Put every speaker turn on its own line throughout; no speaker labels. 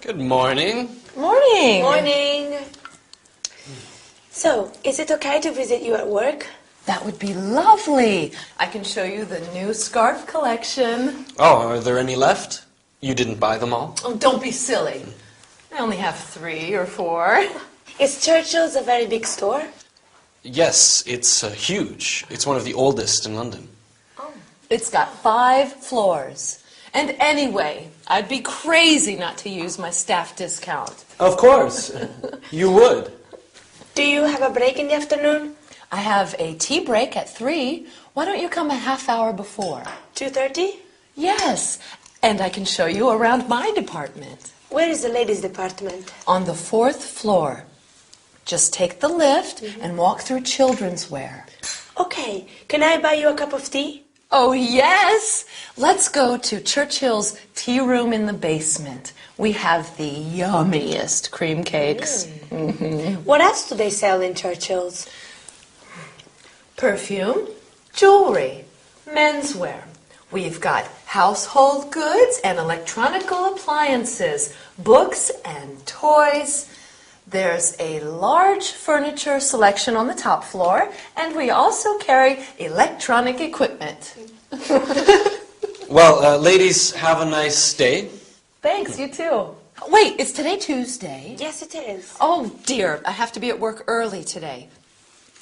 Good morning.
Morning.
Morning. So, is it okay to visit you at work?
That would be lovely. I can show you the new scarf collection.
Oh, are there any left? You didn't buy them all?
Oh, don't be silly. I only have 3 or 4.
Is Churchill's a very big store?
Yes, it's huge. It's one of the oldest in London.
Oh.
It's got 5 floors. And anyway, I'd be crazy not to use my staff discount.
Of course. You would.
Do you have a break in the afternoon?
I have a tea break at 3. Why don't you come a half hour before?
2:30?
Yes, and I can show you around my department.
Where is the ladies' department?
On the 4th floor. Just take the lift and walk through children's wear.
Okay, can I buy you a cup of tea?
Oh, yes! Let's go to Churchill's tea room in the basement. We have the yummiest cream cakes.
What else do they sell in Churchill's?
Perfume, jewelry, menswear. We've got household goods and electronical appliances, books and toys. There's a large furniture selection on the top floor, and we also carry electronic equipment.
Well, ladies, have a nice day.
Thanks, you too. Wait, is today Tuesday?
Yes, it is.
Oh, dear, I have to be at work early today.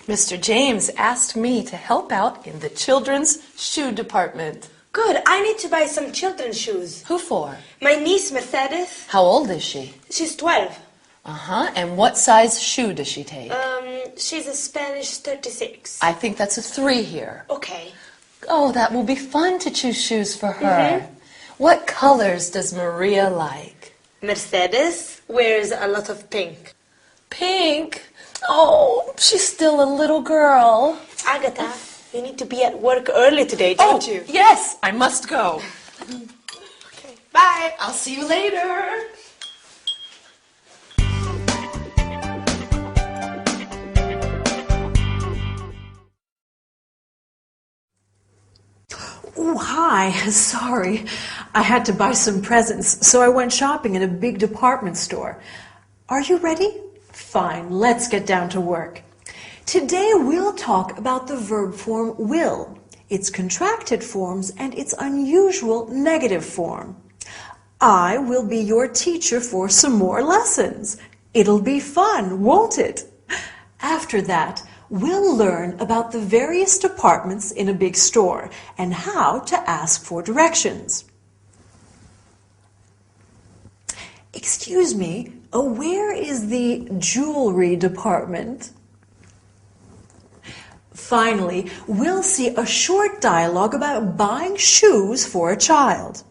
Mr. James asked me to help out in the children's shoe department.
Good, I need to buy some children's shoes.
Who for?
My niece, Mercedes,
How old is she?
she's 12.
Uh-huh, and what size shoe does she take?
She's a Spanish 36.
I think that's a 3 here.
Okay.
Oh, that will be fun to choose shoes for her. What colors does Maria like?
Mercedes wears a lot of pink.
Pink? Oh, she's still a little girl.
Agatha, you need to be at work early today, don't you?
Yes, I must go.
Okay. Bye.
I'll see you later.
Oh, hi. Sorry. I had to buy some presents, so I went shopping in a big department store. Are you ready? Fine, let's get down to work. Today we'll talk about the verb form will, its contracted forms, and its unusual negative form. I will be your teacher for some more lessons. It'll be fun, won't it? After that, we'll learn about the various departments in a big store and how to ask for directions. Excuse me, where is the jewelry department? Finally, we'll see a short dialogue about buying shoes for a child.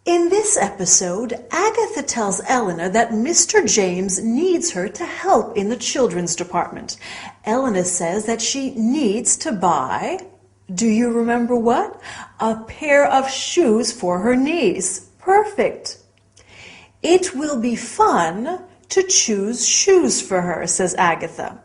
In this episode, Agatha tells Elena that Mr. James needs her to help in the children's department. Elena says that she needs to buy, do you remember what? A pair of shoes for her niece. Perfect. It will be fun to choose shoes for her, says Agatha.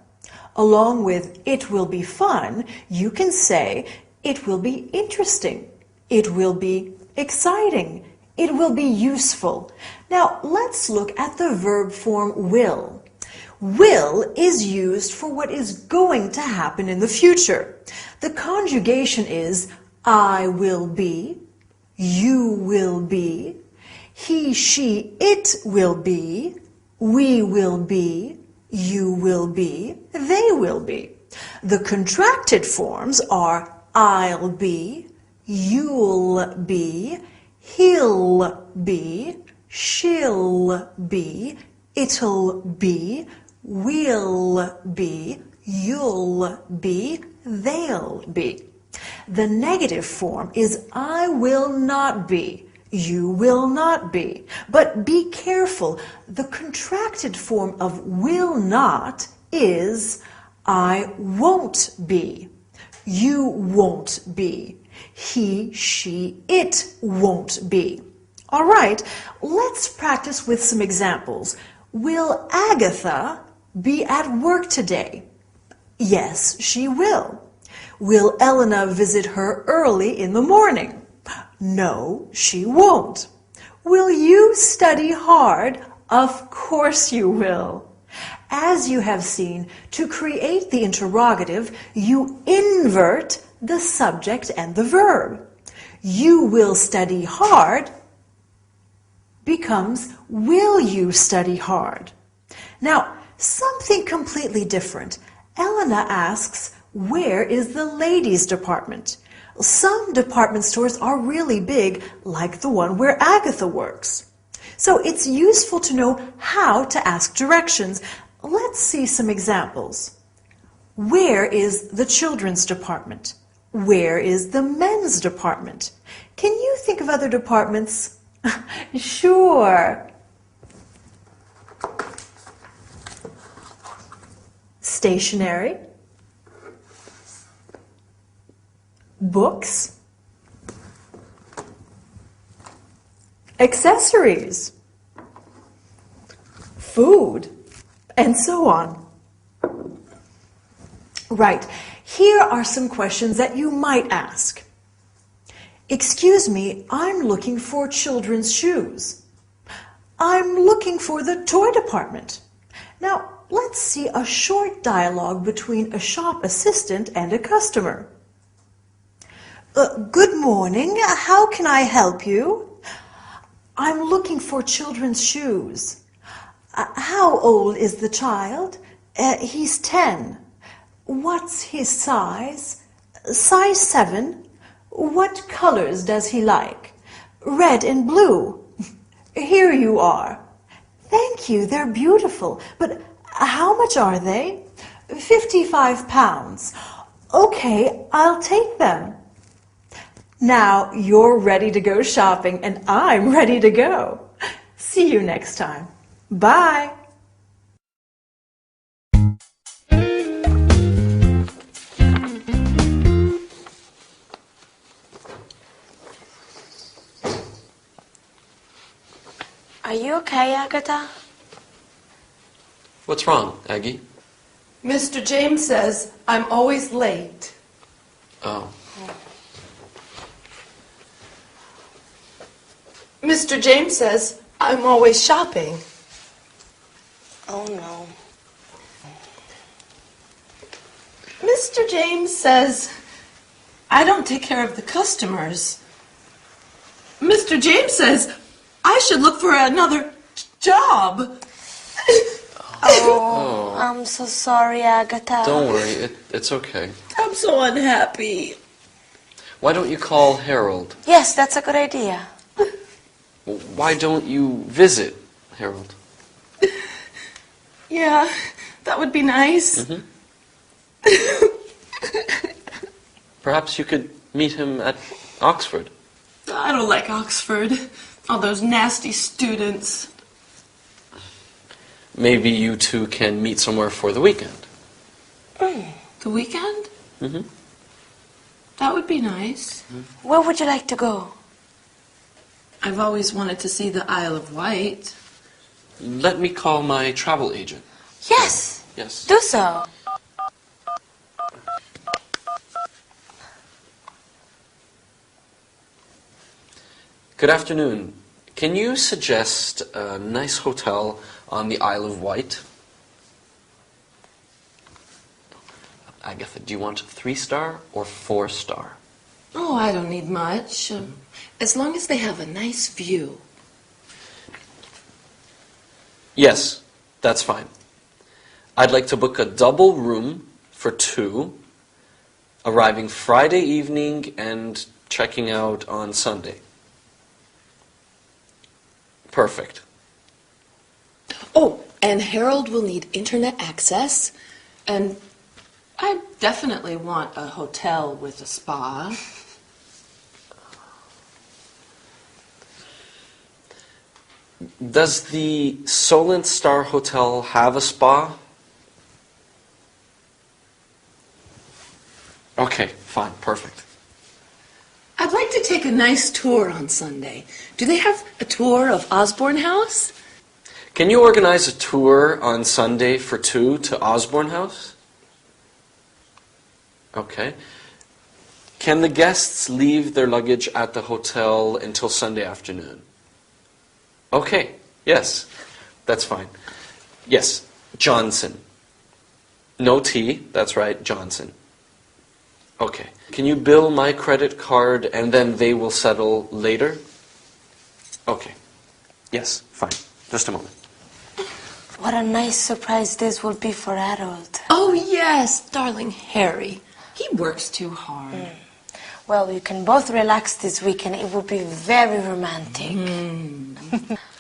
Along with it will be fun, you can say it will be interesting. It will be exciting. It will be useful. Now, let's look at the verb form will. Will is used for what is going to happen in the future. The conjugation is I will be, you will be, he, she, it will be, we will be, you will be, they will be. The contracted forms are I'll be, you'll be, he'll be, she'll be, it'll be, we'll be, you'll be, they'll be. The negative form is I will not be, you will not be. But be careful, the contracted form of will not is I won't be, you won't be, he, she, it won't be. All right, let's practice with some examples. Will Agatha be at work today? Yes, she will. Will Elena visit her early in the morning? No, she won't. Will you study hard? Of course you will. As you have seen, to create the interrogative, you invert the subject and the verb. You will study hard becomes will you study hard. Now, something completely different. Elena asks, where is the ladies' department? Some department stores are really big, like the one where Agatha works. So it's useful to know how to ask directions. Let's see some examples. Where is the children's department? Where is the men's department? Can you think of other departments? Sure. Stationery. Books. Accessories. Food. And so on. Right, here are some questions that you might ask. Excuse me, I'm looking for children's shoes. I'm looking for the toy department. Now, let's see a short dialogue between a shop assistant and a customer. Good morning, how can I help you? I'm looking for children's shoes. How old is the child? He's 10. What's his size? Size 7. What colors does he like? Red and blue. Here you are. Thank you, they're beautiful. But how much are they? 55 pounds. Okay, I'll take them. Now you're ready to go shopping and I'm ready to go. See you next time. Bye.
Are you okay, Agatha?
What's wrong, Aggie?
Mr. James says I'm always late.
Oh.
Mr. James says I'm always shopping.
Oh, no.
Mr. James says I don't take care of the customers. Mr. James says I should look for another job.
Oh, I'm so sorry, Agatha.
Don't worry, it's okay.
I'm so unhappy.
Why don't you call Harold?
Yes, that's a good idea.
Well, why don't you visit Harold?
Yeah, that would be nice.
Mm-hmm. Perhaps you could meet him at Oxford.
I don't like Oxford. All those nasty students.
Maybe you two can meet somewhere for the weekend.
The weekend?
Mm-hmm.
That would be nice.
Where would you like to go?
I've always wanted to see the Isle of Wight.
Let me call my travel agent.
Yes.
Yes.
Do so.
Good afternoon. Can you suggest a nice hotel on the Isle of Wight? Agatha, do you want 3-star or 4-star?
Oh, I don't need much. As long as they have a nice view.
Yes, that's fine. I'd like to book a double room for 2, arriving Friday evening and checking out on Sunday. Perfect.
Oh, and Harold will need internet access. And I definitely want a hotel with a spa.
Does the Solent Star Hotel have a spa? Okay, fine, perfect.
I'd like to take a nice tour on Sunday. Do they have a tour of Osborne House?
Can you organize a tour on Sunday for 2 to Osborne House? Okay. Can the guests leave their luggage at the hotel until Sunday afternoon? Okay, yes, that's fine. Yes, Johnson. No T, that's right, Johnson. Okay. Can you bill my credit card and then they will settle later? Okay. Yes, fine. Just a moment.
What a nice surprise this will be for Harold.
Oh, yes, darling Harry. He works too hard.
Well, you can both relax this weekend. It will be very romantic.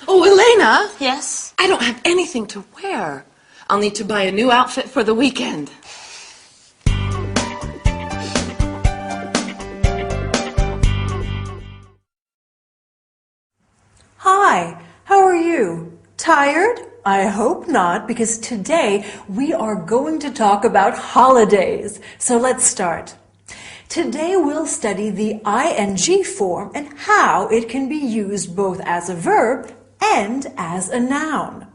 Oh, Elena!
Yes?
I don't have anything to wear. I'll need to buy a new outfit for the weekend.
Hi, how are you? Tired? I hope not, because today we are going to talk about holidays. So let's start. Today we'll study the ing form and how it can be used both as a verb and as a noun.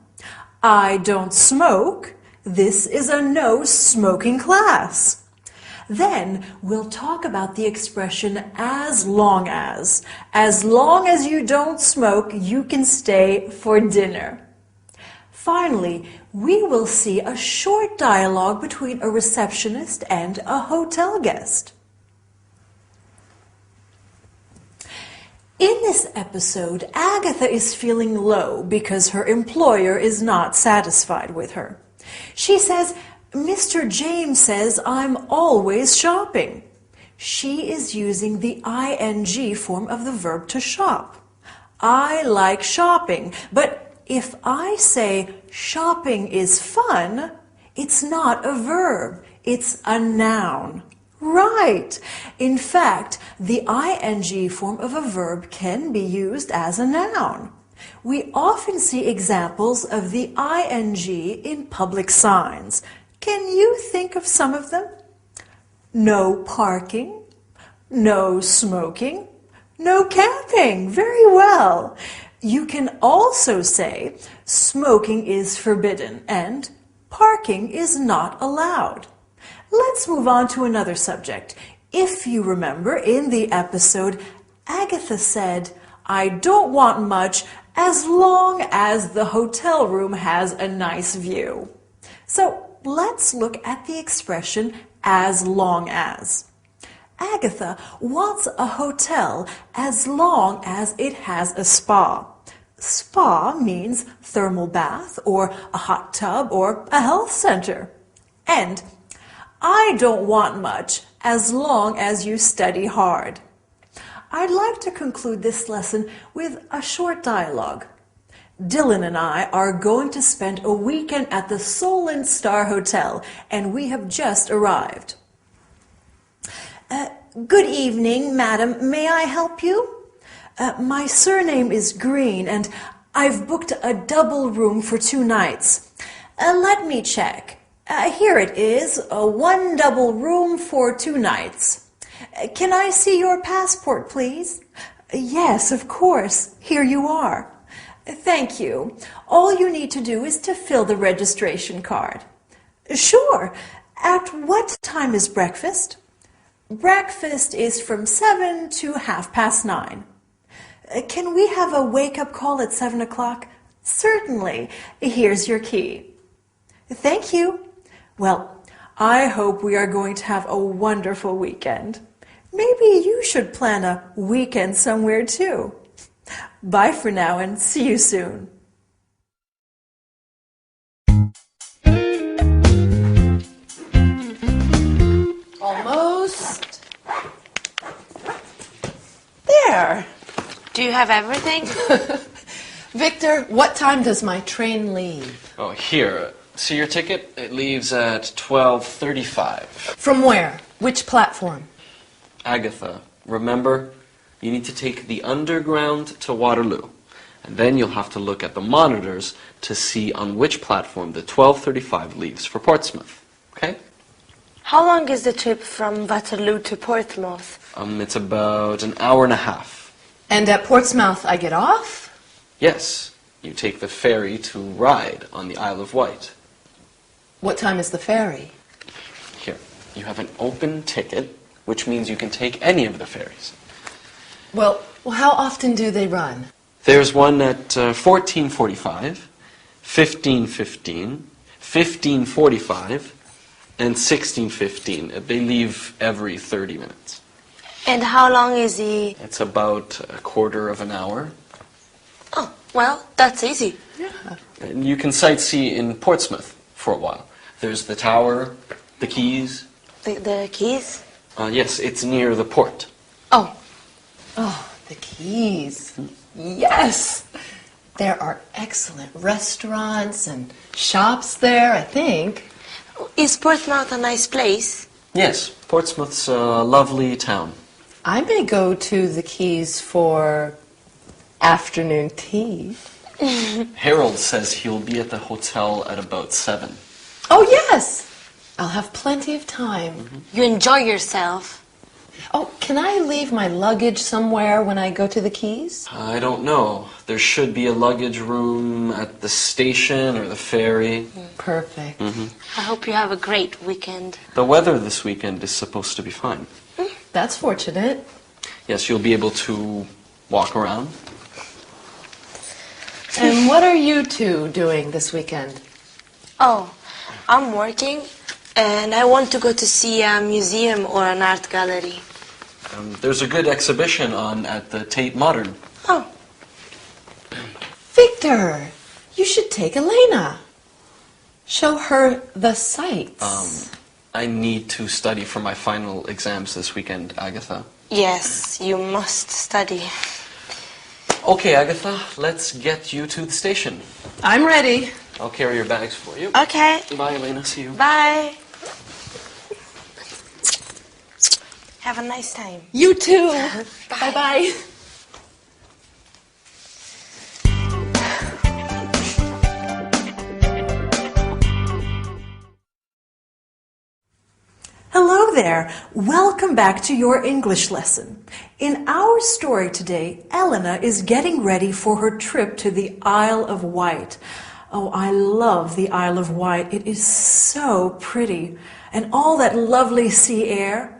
I don't smoke. This is a no smoking class. Then we'll talk about the expression as long as. As long as you don't smoke, you can stay for dinner. Finally, we will see a short dialogue between a receptionist and a hotel guest. In this episode, Agatha is feeling low because her employer is not satisfied with her. She says, Mr. James says I'm always shopping. She is using the ing form of the verb to shop. I like shopping, but if I say shopping is fun, it's not a verb, it's a noun. Right. In fact, the ing form of a verb can be used as a noun. We often see examples of the ing in public signs. Can you think of some of them? No parking, no smoking, no camping. Very well. You can also say smoking is forbidden and parking is not allowed. Let's move on to another subject. If you remember, in the episode, Agatha said, I don't want much as long as the hotel room has a nice view. So let's look at the expression as long as. Agatha wants a hotel as long as it has a spa. Spa means thermal bath or a hot tub or a health center. And I don't want much as long as you study hard. I'd like to conclude this lesson with a short dialogue. Dylan and I are going to spend a weekend at the Solent Star Hotel, and we have just arrived. Good evening, madam. May I help you? My surname is Green, and I've booked a double room for 2 nights. Let me check. Here it is, one double room for 2 nights. Can I see your passport, please? Yes, of course. Here you are. Thank you. All you need to do is to fill the registration card. Sure. At what time is breakfast? Breakfast is from 7 to 9:30. Can we have a wake-up call at 7 o'clock? Certainly. Here's your key. Thank you. Well, I hope we are going to have a wonderful weekend. Maybe you should plan a weekend somewhere too. Bye for now and see you soon.
Almost. There.
Do you have everything?
Victor, what time does my train leave?
Oh, here. See your ticket? It leaves at 12:35.
From where? Which platform?
Agatha, remember, you need to take the underground to Waterloo. And then you'll have to look at the monitors to see on which platform the 12:35 leaves for Portsmouth. Okay?
How long is the trip from Waterloo to Portsmouth?
It's about an hour and a half.
And at Portsmouth I get off?
Yes, you take the ferry to Ryde on the Isle of Wight.
What time is the ferry?
Here, you have an open ticket which means you can take any of the ferries.
Well, how often do they run?
There's one at 14:45, 15:15, 15:45, and 16:15. They leave every 30 minutes.
And how long is the...
It's about a quarter of an hour.
Oh, well, that's easy.
And you can sightsee in Portsmouth for a while. There's the tower, the quays.
The keys?
Yes, it's near the port.
Oh,
Oh, the Keys. Yes! There are excellent restaurants and shops there, I think.
is Portsmouth a nice place?
Yes, Portsmouth's a lovely town.
I may go to the Keys for afternoon tea.
Harold says he'll be at the hotel at about 7.
Oh, yes! I'll have plenty of time.
You enjoy yourself.
Oh, can I leave my luggage somewhere when I go to the Keys?
I don't know. There should be a luggage room at the station or the ferry.
Perfect.
I hope you have a great weekend.
The weather this weekend is supposed to be fine.
That's fortunate.
Yes, you'll be able to walk around.
And what are you two doing this weekend?
Oh, I'm working and I want to go to see a museum or an art gallery.
There's a good exhibition on at the Tate Modern.
Oh,
Victor, you should take Elena. Show her the sights.
I need to study for my final exams this weekend, Agatha.
yes, you must study.
Okay, Agatha, let's get you to the station.
I'm ready.
I'll carry your bags for you.
Okay,
Bye, Elena. See you.
bye. Have a nice time.
You too. Bye-bye.
Hello there. Welcome back to your English lesson. In our story today, Elena is getting ready for her trip to the Isle of Wight. Oh, I love the Isle of Wight. It is so pretty. And all that lovely sea air.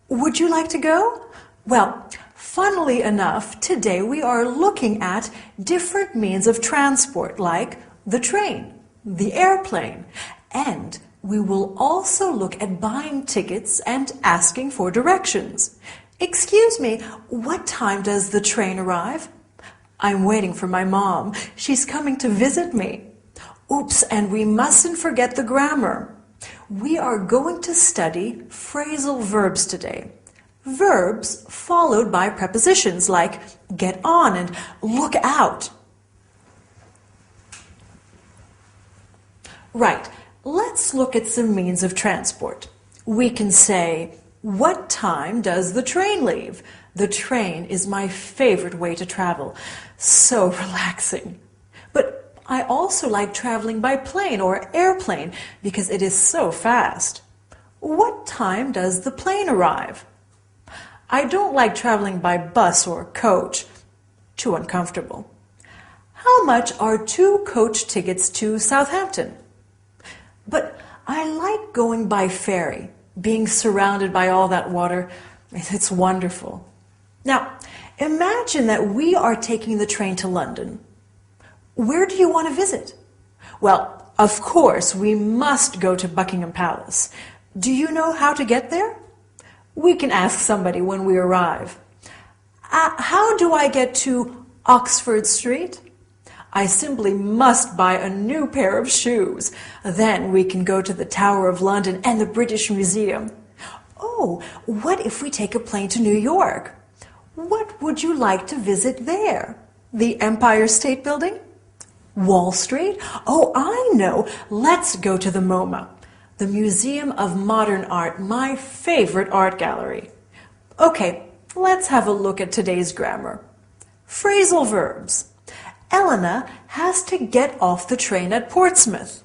Would you like to go? Well, funnily enough, today we are looking at different means of transport, like the train, the airplane, and we will also look at buying tickets and asking for directions. Excuse me, what time does the train arrive? I'm waiting for my mom. She's coming to visit me. Oops, and we mustn't forget the grammar. We are going to study phrasal verbs today. Verbs followed by prepositions like get on and look out. Right. Let's look at some means of transport. We can say, what time does the train leave? The train is my favorite way to travel. So relaxing. But I also like traveling by plane or airplane because it is so fast. What time does the plane arrive? I don't like traveling by bus or coach. Too uncomfortable. How much are 2 coach tickets to Southampton? But I like going by ferry, being surrounded by all that water. It's wonderful. Now, imagine that we are taking the train to London. Where do you want to visit? Well, of course, we must go to Buckingham Palace. Do you know how to get there? We can ask somebody when we arrive. How do I get to Oxford Street? I simply must buy a new pair of shoes. Then we can go to the Tower of London and the British Museum. Oh, what if we take a plane to New York? What would you like to visit there? The Empire State Building? Wall Street? Oh, I know. Let's go to the MoMA, the Museum of Modern Art, my favorite art gallery. Okay, let's have a look at today's grammar. Phrasal verbs. Elena has to get off the train at Portsmouth.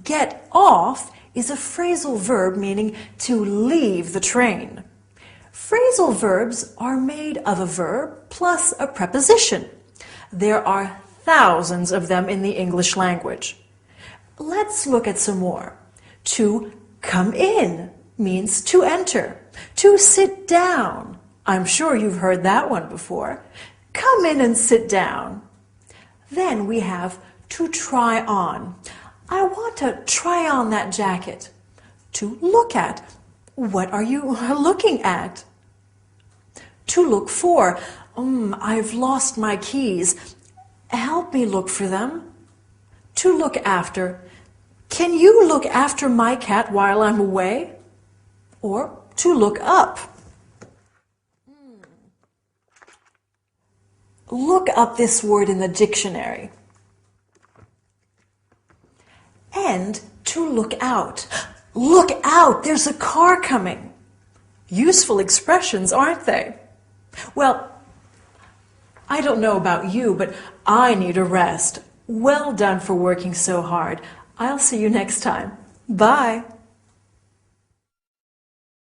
Get off is a phrasal verb meaning to leave the train. Phrasal verbs are made of a verb plus a preposition. There are thousands of them in the English language. Let's look at some more. To come in, means to enter, to sit down. I'm sure you've heard that one before. Come in and sit down. Then we have to try on. I want to try on that jacket. To look at. What are you looking at? To look for. I've lost my keys. Help me look for them. To look after. Can you look after my cat while I'm away? Or to look up. Look up this word in the dictionary. And to look out. Look out, there's a car coming. Useful expressions, aren't they? Well, I don't know about you, but I need a rest. Well done for working so hard. I'll see you next time. Bye.